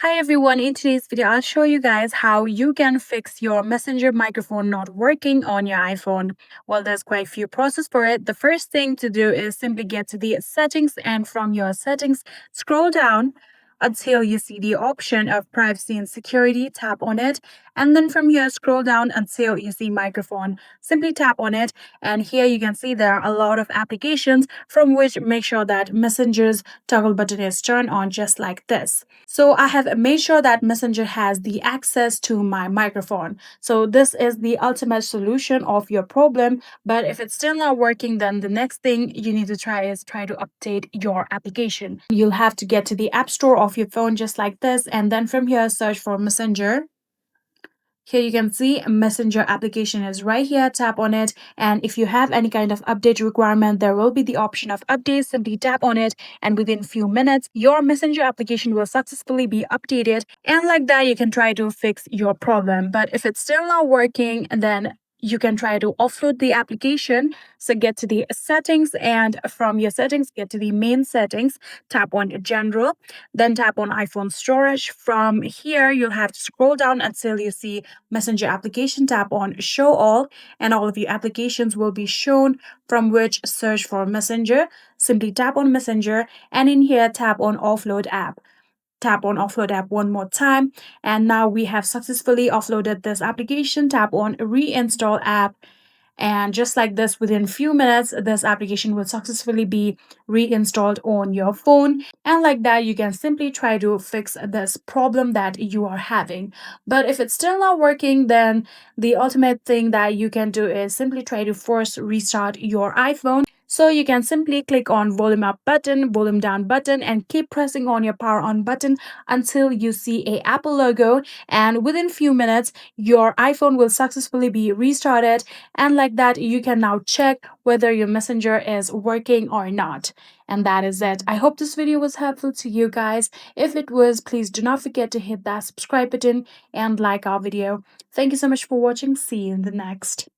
Hi everyone, in today's video I'll show you guys how you can fix your messenger microphone not working on your iPhone. Well, there's quite a few processes for it. The first thing to do is simply get to the settings, and from your settings scroll down until you see the option of privacy and security. Tap on it, and then from here scroll down until you see microphone. Simply tap on it, and here you can see there are a lot of applications, from which make sure that messenger's toggle button is turned on just like this. So I have made sure that messenger has the access to my microphone. So this is the ultimate solution of your problem. But if it's still not working, then the next thing you need to try is try to update your application. You'll have to get to the app store of your phone just like this, and then from here search for messenger. Here you can see a messenger application is right here. Tap on it, and if you have any kind of update requirement, there will be the option of update. Simply tap on it, and within few minutes your messenger application will successfully be updated, and like that you can try to fix your problem. But if it's still not working, then you can try to offload the application. So get to the settings, and from your settings get to the main settings. Tap on general, then tap on iPhone storage. From here you'll have to scroll down until you see messenger application. Tap on show all, and all of your applications will be shown, from which search for messenger. Simply tap on messenger, and in here tap on offload app. Tap on offload app one more time, and now we have successfully offloaded this application. Tap on reinstall app, and just like this, within few minutes this application will successfully be reinstalled on your phone, and like that you can simply try to fix this problem that you are having. But if it's still not working, then the ultimate thing that you can do is simply try to force restart your iPhone. So you can simply click on volume up button, volume down button, and keep pressing on your power on button until you see a Apple logo, and within few minutes your iPhone will successfully be restarted, and like that you can now check whether your messenger is working or not. And that is it. I hope this video was helpful to you guys. If it was, please do not forget to hit that subscribe button and like our video. Thank you so much for watching. See you in the next.